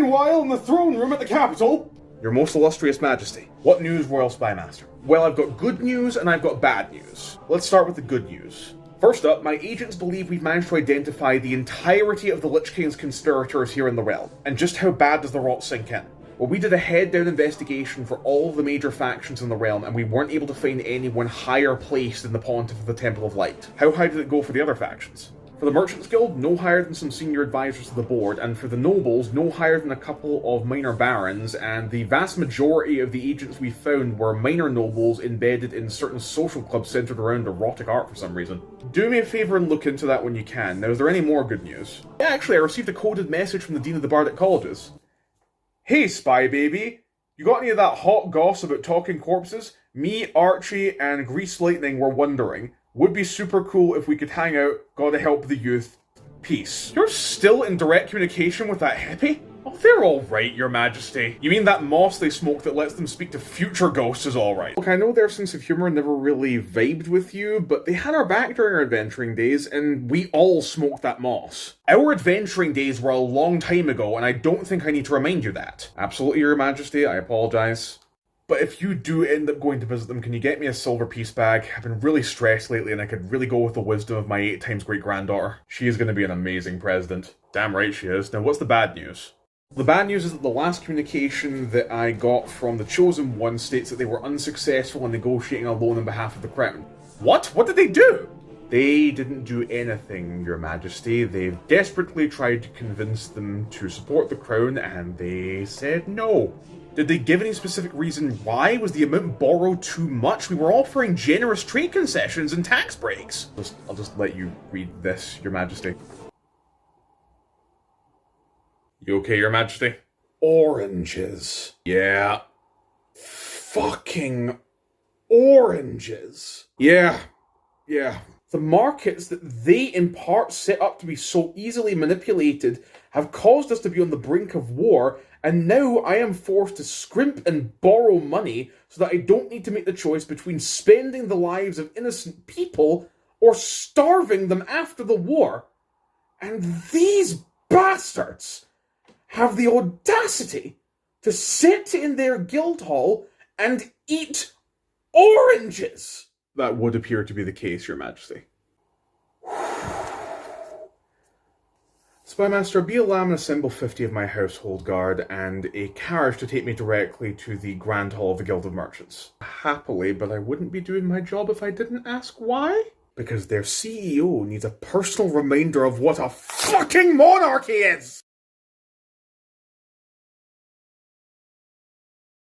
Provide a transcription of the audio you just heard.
Meanwhile, in the throne room at the Capitol... Your most illustrious majesty. What news, Royal Spymaster? Well, I've got good news and I've got bad news. Let's start with the good news. First up, my agents believe we've managed to identify the entirety of the Lich King's conspirators here in the realm. And just how bad does the rot sink in? Well, we did a head-down investigation for all of the major factions in the realm, and we weren't able to find anyone higher placed than the Pontiff of the Temple of Light. How high did it go for the other factions? For the Merchants Guild, no higher than some senior advisors to the board, and for the Nobles, no higher than a couple of minor barons, and the vast majority of the agents we found were minor nobles embedded in certain social clubs centered around erotic art for some reason. Do me a favour and look into that when you can. Now, is there any more good news? Yeah, actually, I received a coded message from the Dean of the Bardic Colleges. Hey, Spy Baby, you got any of that hot goss about talking corpses? Me, Archie, and Grease Lightning were wondering. Would be super cool if we could hang out. Gotta help the youth. Peace. You're still in direct communication with that hippie? Oh, they're alright, your majesty. You mean that moss they smoke that lets them speak to future ghosts is alright? Look, I know their sense of humour never really vibed with you, but they had our back during our adventuring days, and we all smoked that moss. Our adventuring days were a long time ago, and I don't think I need to remind you that. Absolutely, your majesty, I apologise. But if you do end up going to visit them, can you get me a silver piece bag? I've been really stressed lately and I could really go with the wisdom of my 8 times great-granddaughter. She is going to be an amazing president. Damn right she is. Now what's the bad news? The bad news is that the last communication that I got from the Chosen One states that they were unsuccessful in negotiating a loan on behalf of the Crown. What? What did they do? They didn't do anything, your majesty. They've desperately tried to convince them to support the Crown and they said no. Did they give any specific reason why? Was the amount borrowed too much? We were offering generous trade concessions and tax breaks. I'll just let you read this, your majesty. You okay, your majesty? Oranges. Yeah. Fucking oranges. Yeah. The markets that they in part set up to be so easily manipulated have caused us to be on the brink of war, and now I am forced to scrimp and borrow money so that I don't need to make the choice between spending the lives of innocent people or starving them after the war. And these bastards have the audacity to sit in their guild hall and eat oranges. That would appear to be the case, your majesty. Spymaster, be a lamb and assemble 50 of my household guard and a carriage to take me directly to the Grand Hall of the Guild of Merchants. Happily, but I wouldn't be doing my job if I didn't ask why. Because their CEO needs a personal reminder of what a fucking monarchy is!